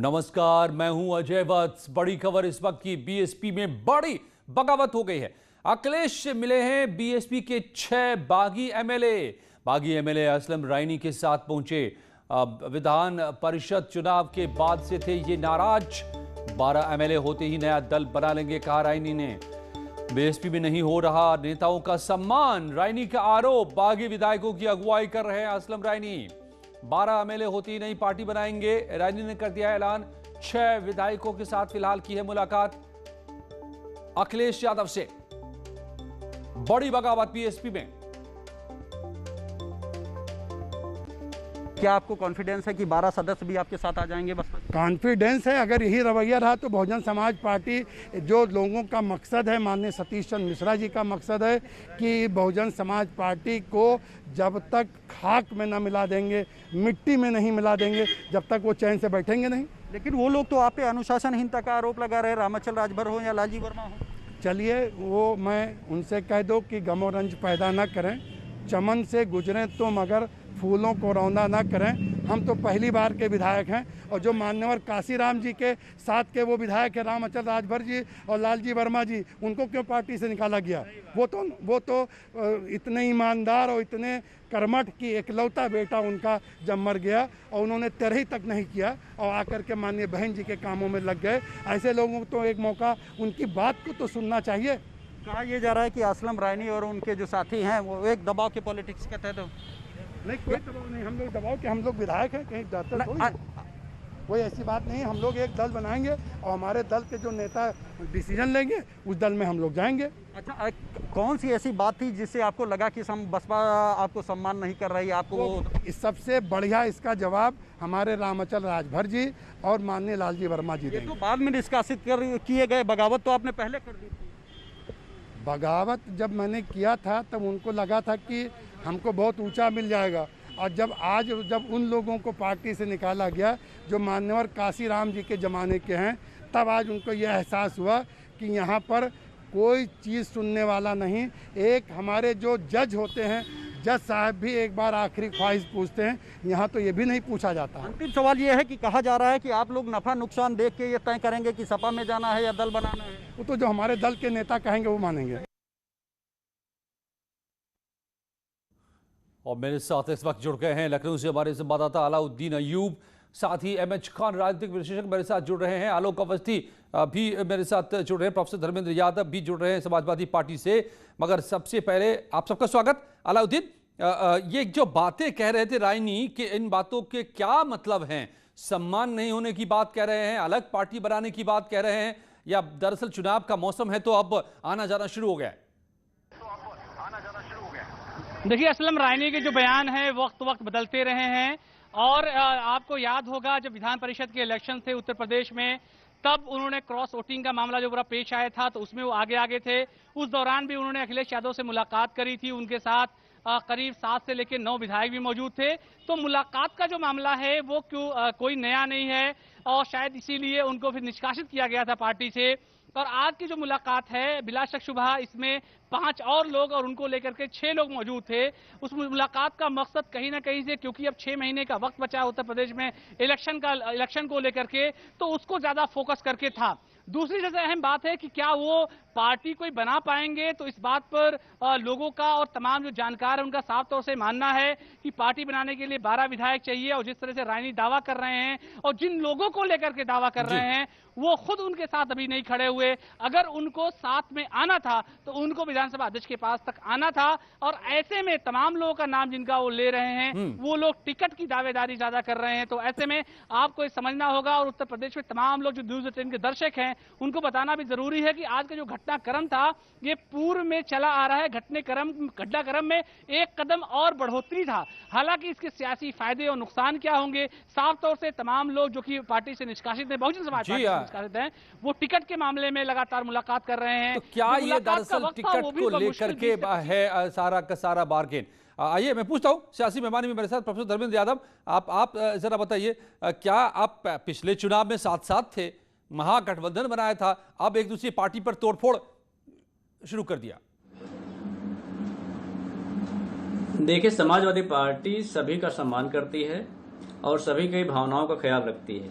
नमस्कार, मैं हूं अजय वत्स। बड़ी खबर इस वक्त की, बीएसपी में बड़ी बगावत हो गई है। अखिलेश से मिले हैं बीएसपी के 6 बागी एमएलए असलम रायनी के साथ पहुंचे। विधान परिषद चुनाव के बाद से थे ये नाराज। 12 एमएलए होते ही नया दल बना लेंगे, कहा रायनी ने। बीएसपी में नहीं हो रहा नेताओं का सम्मान, रायनी का आरोप। बागी विधायकों की अगुवाई कर रहे हैं असलम रायनी। 12 एमएलए होती ही नई पार्टी बनाएंगे, रायनी ने कर दिया ऐलान। 6 विधायकों के साथ फिलहाल की है मुलाकात अखिलेश यादव से। बड़ी बगावत बीएसपी में। क्या आपको कॉन्फिडेंस है कि 12 सदस्य भी आपके साथ आ जाएंगे? बस कॉन्फिडेंस है। अगर यही रवैया रहा तो बहुजन समाज पार्टी, जो लोगों का मकसद है, माननीय सतीश चंद्र मिश्रा जी का मकसद है कि बहुजन समाज पार्टी को जब तक खाक में न मिला देंगे, मिट्टी में नहीं मिला देंगे, जब तक वो चैन से बैठेंगे नहीं। लेकिन वो लोग तो आप पे अनुशासनहीनता का आरोप लगा रहे, रामाचल राजभर हो या लालजी वर्मा हो। चलिए, वो मैं उनसे कह दो कि गम और रंज पैदा न करें, चमन से गुजरें तो मगर फूलों को रौंदा ना करें। हम तो पहली बार के विधायक हैं, और जो मान्यवर काशीराम जी के साथ के वो विधायक है रामाचल राजभर जी और लालजी वर्मा जी, उनको क्यों पार्टी से निकाला गया? वो तो इतने ईमानदार और इतने कर्मठ की एकलौता बेटा उनका जब मर गया और उन्होंने तरही तक नहीं किया और आकर के माननीय बहन जी के कामों में लग गए। ऐसे लोगों को तो एक मौका, उनकी बात को तो सुनना चाहिए। कहा यह जा रहा है कि असलम रायनी और उनके जो साथी हैं वो एक दबाव के पॉलिटिक्स के तहत। नहीं, कोई दबाव नहीं। हम लोग दबाव के, हम लोग विधायक हैं, कहीं डरते थोड़ी हैं। कोई ऐसी बात नहीं। हम लोग एक दल बनाएंगे और हमारे दल के जो नेता डिसीजन लेंगे उस दल में हम लोग जाएंगे। अच्छा, कौन सी ऐसी बात थी जिससे आपको लगा कि बसपा आपको सम्मान नहीं कर रही? आपको इस सबसे बढ़िया इसका जवाब हमारे रामाचल राजभर जी और माननीय लालजी वर्मा जी देंगे। तो बाद में निष्कासित किए गए, बगावत तो आपने पहले कर दी थी। बगावत जब मैंने किया था तब उनको लगा था कि हमको बहुत ऊंचा मिल जाएगा, और जब उन लोगों को पार्टी से निकाला गया जो मान्यवर काशीराम जी के ज़माने के हैं, तब आज उनको यह एहसास हुआ कि यहाँ पर कोई चीज़ सुनने वाला नहीं। एक हमारे जो जज होते हैं, जज साहब भी एक बार आखिरी ख्वाहिश पूछते हैं, यहाँ तो ये भी नहीं पूछा जाता। अंतिम सवाल ये है कि कहा जा रहा है कि आप लोग नफा नुकसान देख के ये तय करेंगे कि सपा में जाना है या दल बनाना है। वो तो जो हमारे दल के नेता कहेंगे वो मानेंगे। और मेरे साथ इस वक्त जुड़ गए हैं लखनऊ से हमारे संवाददाता अलाउद्दीन अयूब, साथ ही एमएच खान राजनीतिक विश्लेषक मेरे साथ जुड़ रहे हैं, आलोक अवस्थी भी मेरे साथ जुड़ रहे हैं, प्रोफेसर धर्मेंद्र यादव भी जुड़ रहे हैं समाजवादी पार्टी से। मगर सबसे पहले आप सबका स्वागत। अलाउद्दीन, ये जो बातें कह रहे थे रायनी कि इन बातों के क्या मतलब हैं? सम्मान नहीं होने की बात कह रहे हैं, अलग पार्टी बनाने की बात कह रहे हैं, या दरअसल चुनाव का मौसम है तो अब आना जाना शुरू हो गया है? देखिए, असलम रायनी के जो बयान हैं वक्त वक्त बदलते रहे हैं, और आपको याद होगा जब विधान परिषद के इलेक्शन थे उत्तर प्रदेश में, तब उन्होंने क्रॉस वोटिंग का मामला जो बड़ा पेश आया था तो उसमें वो आगे थे। उस दौरान भी उन्होंने अखिलेश यादव से मुलाकात करी थी। उनके साथ करीब 7 से लेकर 9 विधायक भी मौजूद थे। तो मुलाकात का जो मामला है वो कोई नया नहीं है, और शायद इसीलिए उनको फिर निष्कासित किया गया था पार्टी से। और आज की जो मुलाकात है, बिला शक शुबा इसमें 5 और लोग और उनको लेकर के 6 लोग मौजूद थे। उस मुलाकात का मकसद कहीं ना कहीं से, क्योंकि अब 6 महीने का वक्त बचा है उत्तर प्रदेश में इलेक्शन को लेकर के, तो उसको ज्यादा फोकस करके था। दूसरी सबसे अहम बात है कि क्या वो पार्टी कोई बना पाएंगे, तो इस बात पर लोगों का और तमाम जो जानकार है उनका साफ तौर से मानना है कि पार्टी बनाने के लिए 12 विधायक चाहिए। और जिस तरह से रायनी दावा कर रहे हैं और जिन लोगों को लेकर के दावा कर रहे हैं वो खुद उनके साथ अभी नहीं खड़े हुए। अगर उनको साथ में आना था तो उनको विधानसभा अध्यक्ष के पास तक आना था, और ऐसे में तमाम लोगों का नाम जिनका वो ले रहे हैं वो लोग टिकट की दावेदारी ज्यादा कर रहे हैं। तो ऐसे में आपको समझना होगा, और उत्तर प्रदेश में तमाम लोग जो न्यूज 18 के दर्शक हैं उनको बताना भी जरूरी है कि आज का जो घटनाक्रम था ये पूर्व में चला आ रहा है। घटनाक्रम में एक कदम और बढ़ोतरी था। हालांकि इसके सियासी फायदे और नुकसान क्या होंगे, साफ तौर से तमाम लोग जो कि पार्टी से निष्कासित हैं, बहुजन समाज पार्टी से निष्कासित हैं, वो टिकट के मामले में लगातार मुलाकात कर रहे हैं। तो क्या ये दरअसल टिकट को लेकर के है सारा का सारा बार्गेन? आइए मैं पूछता हूं, सियासी मेहमान में मेरे साथ प्रोफेसर धर्मेंद्र यादव, आप जरा बताइए, क्या आप पिछले चुनाव में साथ साथ थे, महागठबंधन बनाया था, अब एक दूसरी पार्टी पर तोड़फोड़ शुरू कर दिया? देखिए, समाजवादी पार्टी सभी का सम्मान करती है और सभी की भावनाओं का ख्याल रखती है।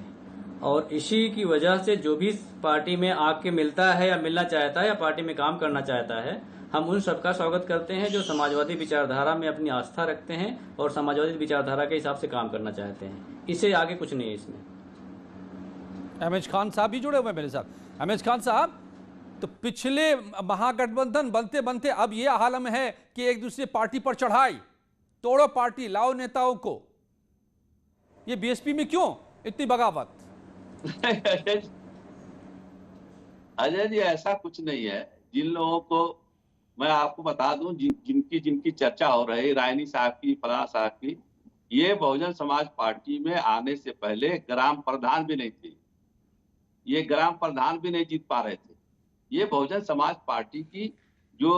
और इसी की वजह से जो भी पार्टी में आके मिलता है या मिलना चाहता है या पार्टी में काम करना चाहता है, हम उन सबका स्वागत करते हैं जो समाजवादी विचारधारा में अपनी आस्था रखते हैं और समाजवादी विचारधारा के हिसाब से काम करना चाहते हैं। इससे आगे कुछ नहीं है इसमें। अहमद खान साहब भी जुड़े हुए हैं मेरे साथ। अहमद खान साहब, तो पिछले महागठबंधन बनते बनते अब ये हालत है कि एक दूसरे पार्टी पर चढ़ाई, तोड़ो पार्टी, लाओ नेताओं को, ये बीएसपी में क्यों इतनी बगावत? अजय जी, ऐसा कुछ नहीं है। जिन लोगों को मैं आपको बता दूं, जिनकी चर्चा हो रही, रायनी साहब की, फलाना साहब की, ये बहुजन समाज पार्टी में आने से पहले ग्राम प्रधान भी नहीं थे। ये ग्राम प्रधान भी नहीं जीत पा रहे थे। ये बहुजन समाज पार्टी की जो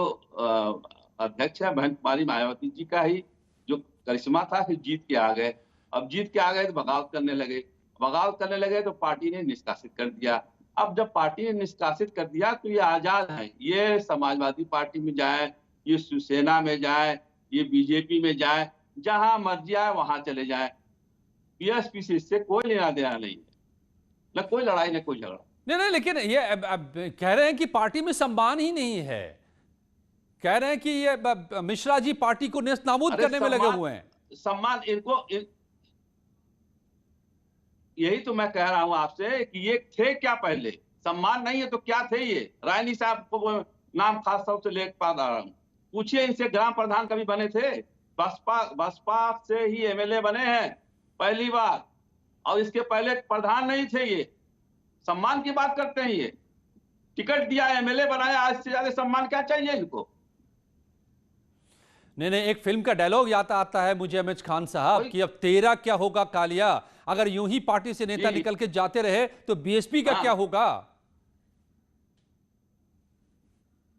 अध्यक्ष है बहन कुमारी मायावती जी का ही जो करिश्मा था कि जीत के आ गए। अब जीत के आ गए तो बगावत करने लगे तो पार्टी ने निष्कासित कर दिया। अब जब पार्टी ने निष्कासित कर दिया तो ये आजाद हैं, ये समाजवादी पार्टी में जाए, ये शिवसेना में जाए, ये बीजेपी में जाए, जहां मर्जी आए वहां चले जाए। बीएसपी से इससे कोई लेना देना नहीं है, न कोई लड़ाई न कोई झगड़ा। नहीं, लेकिन ये अब कह रहे हैं कि पार्टी में सम्मान ही नहीं है, कह रहे हैं कि ये मिश्रा जी पार्टी को नेस्त नाबूद करने में लगे हुए हैं। सम्मान यही तो मैं कह रहा हूं आपसे कि ये थे क्या पहले? सम्मान नहीं है तो क्या थे ये? रायनी साहब को नाम खास तौर से ले पा रहा हूं, पूछिए इनसे, ग्राम प्रधान कभी बने थे? बसपा से ही एमएलए बने हैं पहली बार, और इसके पहले प्रधान नहीं थे। ये सम्मान की बात करते हैं, ये टिकट दिया, एमएलए बनाया, आज से ज्यादा सम्मान क्या चाहिए इनको? नहीं, एक फिल्म का डायलॉग याद आता है मुझे अहमद खान साहब कि अब तेरा क्या होगा कालिया, अगर यूं ही पार्टी से नेता निकल के जाते रहे तो बीएसपी का क्या होगा?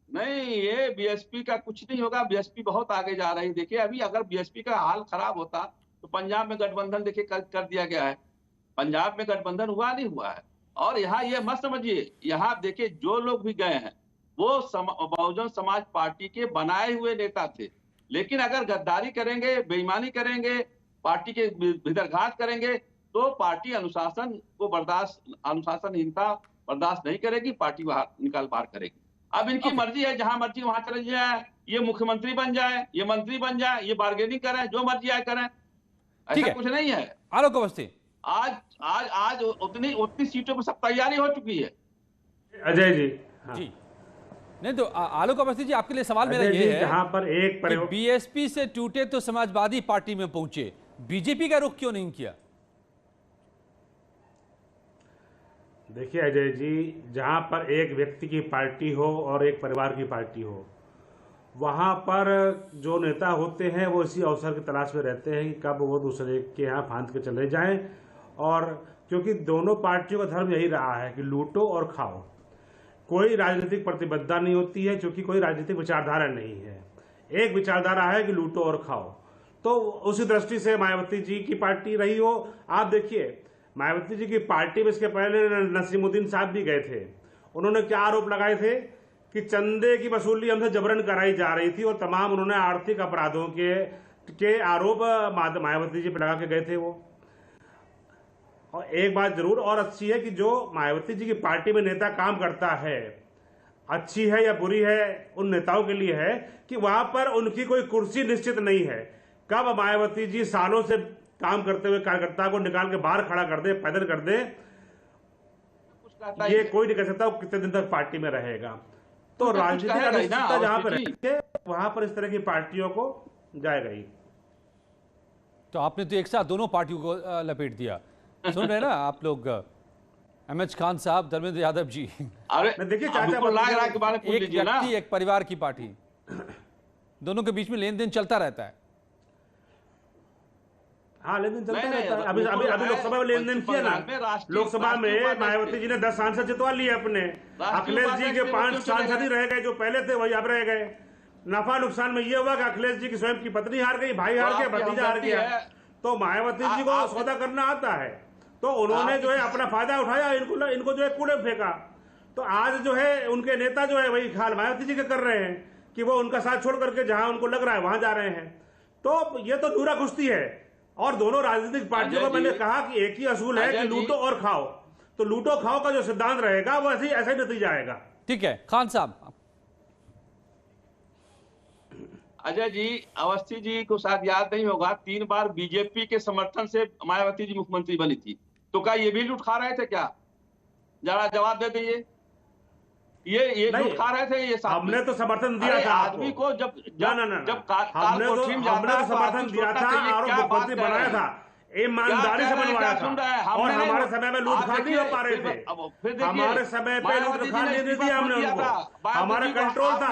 नहीं, ये बीएसपी का कुछ नहीं होगा। बीएसपी बहुत आगे जा रही है। देखिए, अभी अगर बीएसपी का हाल खराब होता तो पंजाब में गठबंधन देखिए कर दिया गया है। पंजाब में गठबंधन हुआ नहीं हुआ है। और यहाँ ये मत समझिए, यहाँ देखिए जो लोग भी गए हैं वो बहुजन समाज पार्टी के बनाए हुए नेता थे, लेकिन अगर गद्दारी करेंगे, बेईमानी करेंगे, पार्टी के भीतरघात करेंगे तो पार्टी अनुशासनहीनता बर्दाश्त नहीं करेगी, पार्टी बाहर करेगी। अब इनकी मर्जी है, जहां मर्जी वहां चले जाए, ये मुख्यमंत्री बन जाए, ये मंत्री बन जाए, ये बार्गेनिंग करें, जो मर्जी आए करें, ऐसा कुछ नहीं है। आलोक अवस्थी, आज उतनी सीटों पर सब तैयारी हो चुकी है। अजय जी, हाँ। जी नहीं तो आलोक अवस्थी जी, आपके लिए सवाल मेरा ये है, जहां पर एक बीएसपी से टूटे तो समाजवादी पार्टी में पहुंचे, बीजेपी का रुख क्यों नहीं किया? देखिए अजय जी, जहां पर एक व्यक्ति की पार्टी हो और एक परिवार की पार्टी हो, वहां पर जो नेता होते हैं वो इसी अवसर की तलाश में रहते हैं कि कब वो दूसरे के यहाँ फांद के चले जाएं। और क्योंकि दोनों पार्टियों का धर्म यही रहा है कि लूटो और खाओ, कोई राजनीतिक प्रतिबद्धता नहीं होती है, क्योंकि कोई राजनीतिक विचारधारा नहीं है। एक विचारधारा है कि लूटो और खाओ। तो उसी दृष्टि से मायावती जी की पार्टी रही हो। आप देखिए, मायावती जी की पार्टी में इसके पहले नसीमुद्दीन साहब भी गए थे। उन्होंने क्या आरोप लगाए थे कि चंदे की वसूली हमसे जबरन कराई जा रही थी, और तमाम उन्होंने आर्थिक अपराधों के आरोप मायावती जी पर लगा के गए थे वो। और एक बात जरूर और अच्छी है कि जो मायावती जी की पार्टी में नेता काम करता है, अच्छी है या बुरी है उन नेताओं के लिए है कि वहां पर उनकी कोई कुर्सी निश्चित नहीं है। कब मायावती जी सालों से काम करते हुए कार्यकर्ता को निकाल के बाहर खड़ा कर दे, पैदल कर दे, ये कोई नहीं कह सकता वो कितने दिन तक पार्टी में रहेगा। तो राजनीतिक अनिश्चितता जहां पर है वहां पर इस तरह की पार्टियों को जाएगा ही। तो आपने तो एक साथ दोनों पार्टियों को लपेट दिया। सुन रहे ना आप लोग, अहमद खान साहब, धर्मेंद्र यादव जी, अरे देखिए चाचा को लाग रहा के बारे में पूछ लीजिए ना। एक व्यक्ति, एक परिवार की पार्टी, दोनों के बीच में लेन देन चलता रहता है। हाँ, लेन देन चलता रहता है। अभी लोकसभा में लेन देन किया ना, लोकसभा में मायावती जी ने 10 सांसद जितवा लिए अपने। अखिलेश जी के 5 सांसद ही रह गए, जो पहले थे वही अब रह गए। नफा नुकसान में ये हुआ कि अखिलेश जी की स्वयं की पत्नी हार गई, भाई हार गया, भतीजा हार गया। तो मायावती जी को सौदा करना आता है, तो उन्होंने जो है अपना फायदा उठाया, इनको जो है कूड़े फेंका। तो आज जो है उनके नेता जो है वही हाल मायावती जी के कर रहे हैं कि वो उनका साथ छोड़ करके जहां उनको लग रहा है वहां जा रहे हैं। तो ये तो दूरा कुश्ती है। और दोनों राजनीतिक पार्टियों को मैंने कहा कि एक ही असूल है कि लूटो और खाओ। तो लूटो खाओ का जो सिद्धांत रहेगा वो ऐसा ही नतीजा आएगा। ठीक है खान साहब। अजय जी, अवस्थी जी को शायद याद नहीं होगा, 3 बार बीजेपी के समर्थन से मायावती जी मुख्यमंत्री बनी थी, तो क्या ये भी लूट खा रहे थे क्या? जरा जवाब दे दीजिए। ये लूट खा रहे थे ये साहब? हमने तो समर्थन दिया था आदमी को जब हमने तो समर्थन दिया था और मुख्यमंत्री बनाया था, ईमानदारी से बनवाया था, और हमारे समय में लूट खा नहीं हो पा रहे थे। हमारे समय पे लूट खा नहीं दी हमने उनको, हमारा कंट्रोल था,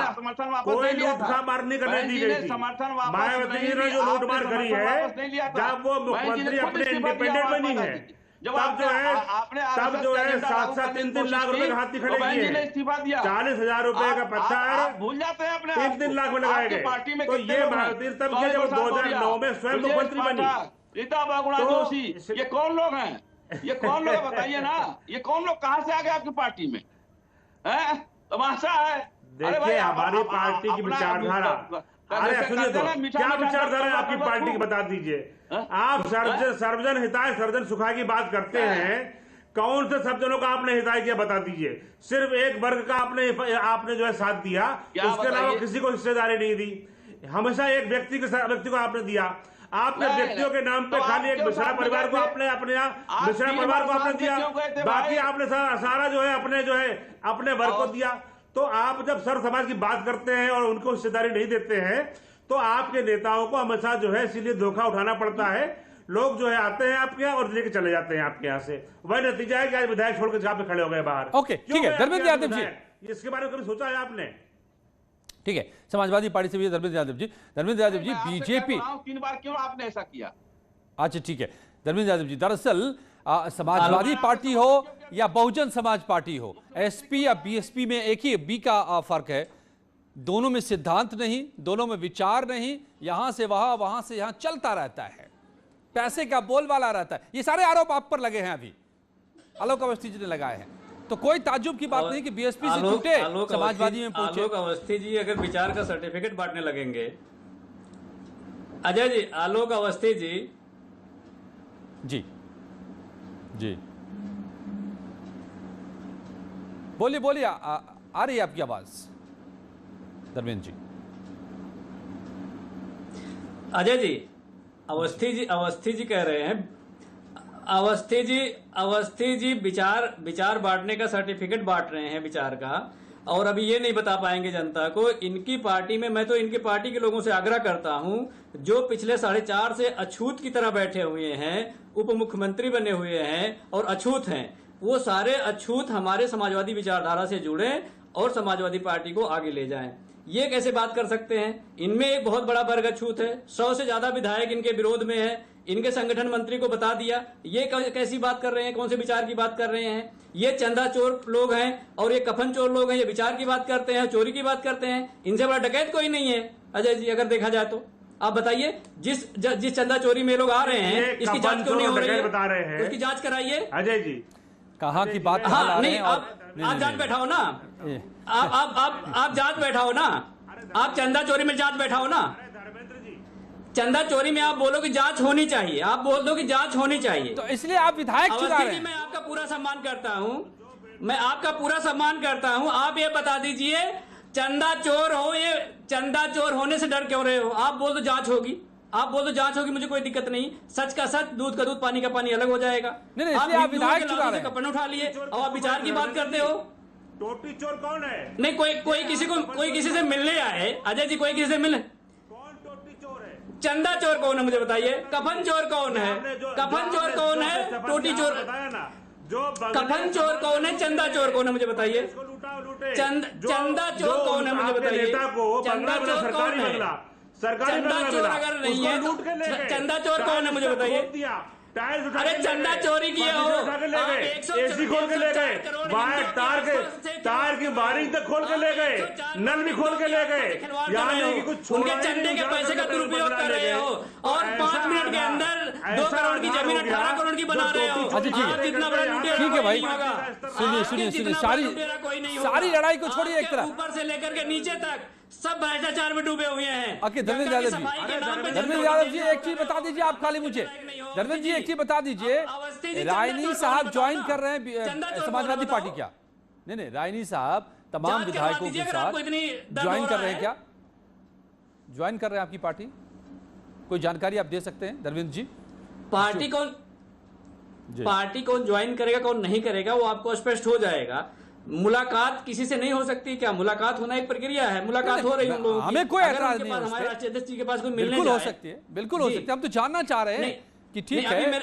कोई लूट खा मार नहीं करने दी गई थी। मायावती जी ने जो लूट मार करी है, जब वो मुख्यमंत्री अपने इंडिपेंडेंट बनी है, तब जो है 7-7 3-3 लाख रुपए का हाथी खड़े किए, 40,000 रुपए का पत्थर भूल जाते हैं अपने 3-3 लाख में लगाए गए। तो ये मायावती तब किया जब 2009 में स्वयं मुख्यमंत्री बनी। रीता बहुगुणा जोशी, ये कौन लोग हैं? ये कौन लोग बताइए ना, ये कौन लोग कहां से आ गए आपकी पार्टी में? तमाशा है। देखिए हमारी पार्टी की विचारधारा, अरे सुनिए तो क्या विचारधारा है आपकी पार्टी की बता दीजिए। आप सर्वजन हिताय सर्वजन सुखाय की बात करते हैं, कौन से सब जनों का आपने हिताय किया बता दीजिए? सिर्फ एक वर्ग का आपने जो है साथ दिया, उसके अलावा किसी को हिस्सेदारी नहीं दी। हमेशा एक व्यक्ति को आपने दिया। आपने व्यक्तियों के नाम पे खाली एक मिश्रा परिवार को मिश्रा परिवार को आपने दिया, बाकी आपने सारा जो है अपने वर्ग को दिया। तो आप जब सर्व समाज की बात करते हैं और उनको हिस्सेदारी नहीं देते हैं, तो आपके नेताओं को हमेशा जो है इसीलिए धोखा उठाना पड़ता है। लोग जो है आते हैं आपके यहाँ और लेके चले जाते हैं आपके यहाँ से। वही नतीजा है कि आज विधायक छोड़कर जहाँ पे खड़े हो गए बाहर। ओके ठीक है धर्मेंद्र यादव जी, इसके बारे में कभी सोचा है आपने? ठीक है समाजवादी पार्टी से भी धर्मेंद्र यादव जी। धर्मेंद्र यादव जी बीजेपी 3 बार क्यों आपने ऐसा किया? अच्छा ठीक है धर्मेंद्र यादव जी, दरअसल समाजवादी पार्टी हो या बहुजन समाज पार्टी हो, एसपी या बीएसपी में एक ही बी का फर्क है। दोनों में सिद्धांत नहीं, दोनों में विचार नहीं, यहां से वहां से यहां चलता रहता है, पैसे का बोलबाला रहता है। ये सारे आरोप आप पर लगे हैं, अभी आलोक अवस्थी जी ने लगाए हैं, तो कोई ताज्जुब की बात नहीं कि बीएसपी से छूटे समाजवादी में पहुंचे। आलोक अवस्थी जी अगर विचार का सर्टिफिकेट बांटने लगेंगे, अजय जी, आलोक अवस्थी जी जी जी बोलिए आ रही है आपकी आवाज धर्मेंद्र जी। अजय जी, अवस्थी जी कह रहे हैं, अवस्थी जी विचार बांटने का सर्टिफिकेट बांट रहे हैं विचार का, और अभी ये नहीं बता पाएंगे जनता को। इनकी पार्टी में, मैं तो इनकी पार्टी के लोगों से आग्रह करता हूं, जो पिछले 4.5 से अछूत की तरह बैठे हुए हैं, उप मुख्यमंत्री बने हुए हैं और अछूत हैं, वो सारे अछूत हमारे समाजवादी विचारधारा से जुड़े और समाजवादी पार्टी को आगे ले जाएं। ये कैसे बात कर सकते हैं? इनमें एक बहुत बड़ा वर्ग अछूत है, 100 से ज्यादा विधायक इनके विरोध में है, इनके संगठन मंत्री को बता दिया। ये कैसी बात कर रहे हैं? कौन से विचार की बात कर रहे हैं? ये चंदा चोर लोग हैं और ये कफन चोर लोग हैं, ये विचार की बात करते हैं, चोरी की बात करते हैं। इनसे बड़ा डकैत कोई नहीं है अजय जी, अगर देखा जाए तो। आप बताइए, जिस चंदा चोरी में लोग आ रहे हैं, इसकी जांच क्यों नहीं हो रही है? बता रहे हैं, उसकी जांच कराइए अजय जी। कहाँ की बात? हाँ नहीं, आप जांच बैठाओ ना, आप जांच बैठाओ ना, आप चंदा चोरी में जांच बैठाओ ना। चंदा चोरी में आप बोलो कि जांच होनी चाहिए, आप बोल दो कि जांच होनी चाहिए, तो इसलिए आप विधायक चुरा रहे हैं। मैं आपका पूरा सम्मान करता हूं, मैं आपका पूरा सम्मान करता हूं। आप ये बता दीजिए, चंदा चोर हो, ये चंदा चोर होने से डर क्यों रहे हो? आप बोल दो जांच होगी, आप बोल दो जांच होगी, मुझे कोई दिक्कत नहीं। सच का सच, दूध का दूध, पानी का पानी अलग हो जाएगा। नहीं, इसलिए आप विधायक चुरा रहे हैं। कपन उठा लिए और आप विचार की बात करते हो। टोटी चोर कौन है? नहीं, कोई किसी से मिलने आए अजय जी, कोई किसी से मिलने। चंदा चोर कौन है मुझे बताइए? कफन चोर कौन है? कफन चोर कौन है? टोटी चोर, कफन चोर कौन है? चंदा चोर कौन है मुझे बताइए? चंदा चोर कौन है मुझे बताइए? चंदा चोर कौन है? चंदा चोर अगर नहीं है, चंदा चोर कौन है मुझे बताइए? अरे चंदा चोरी किए हो, एसी खोल के ले गए, वायर तार की वायरिंग तक खोल के ले गए, नल भी खोल के ले गए। यहाँ नहीं कि कुछ उनके चंदे के पैसे का दुरुपयोग कर रहे हो और 5 मिनट के अंदर 2 करोड़ की जमीन 18 करोड़ की बना रहे हो। अच्छा जितना बड़ा लुटेरा ठीक है भाई, सुनिए, सारी लड़ाई को छोड़िए एक तरफ, ऊपर से लेकर के नीचे तक सब भ्रष्टाचार में डूबे हुए हैं। धर्मेंद्र यादव जी, एक चीज बता दीजिए आप, खाली मुझे धर्मेंद्र जी एक चीज बता दीजिए, अवस्थी जी, रायनी चंदा साहब चौर ज्वाइन बताओ कर रहे ना। चंदा हैं चौर समाजवादी बताओ। पार्टी क्या? नहीं, रायनी साहब तमाम जांच करवा विधायकों दीजिए के अगर साथ आपको इतनी दर्द ज्वाइन हो कर रहा रहे हैं है। क्या? ज्वाइन कर रहे हैं आपकी पार्टी? कोई जानकारी आप दे सकते हैं धर्मेंद्र जी? पार्टी कौन जी। पार्टी कौन ज्वाइन करेगा कौन नहीं करेगा वो आपको स्पष्ट हो जाएगा। मुलाकात किसी से नहीं हो सकती क्या? मुलाकात होना एक प्रक्रिया है, मुलाकात हो रही है उन लोगों की। हमें कोई अगर ऐतराज उनके नहीं पास है हमारे उस पे। राष्ट्रीय अध्यक्ष जी के पास कोई मिलने बिल्कुल हो जाए, सकती है, बिल्कुल हो जी। सकती है। हम तो जानना चाह रहे हैं नहीं, कि ठीक नहीं, है।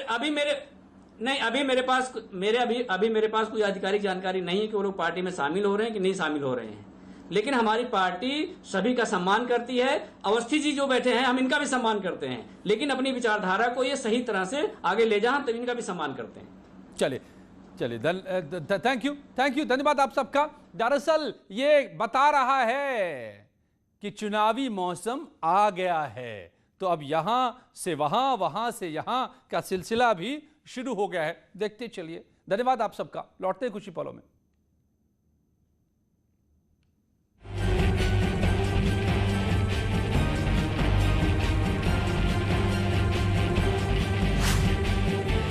अभी मेरे पास कोई आधिकारिक जानकारी नहीं है कि वो लोग पार्टी में शामिल हो रहे हैं कि नहीं शामिल हो रहे हैं। लेकिन हमारी पार्टी सभी का सम्मान करती है। अवस्थी जी जो बैठे हैं हम इनका भी सम्मान करते हैं, लेकिन अपनी विचारधारा को ये सही तरह से आगे ले जाएं, तो इनका भी सम्मान करते हैं। चलिए थैंक यू, धन्यवाद आप सबका। दरअसल ये बता रहा है कि चुनावी मौसम आ गया है, तो अब यहां से वहां, वहां से यहां का सिलसिला भी शुरू हो गया है। देखते चलिए। धन्यवाद आप सबका। लौटते हैं कुछ ही पलों में।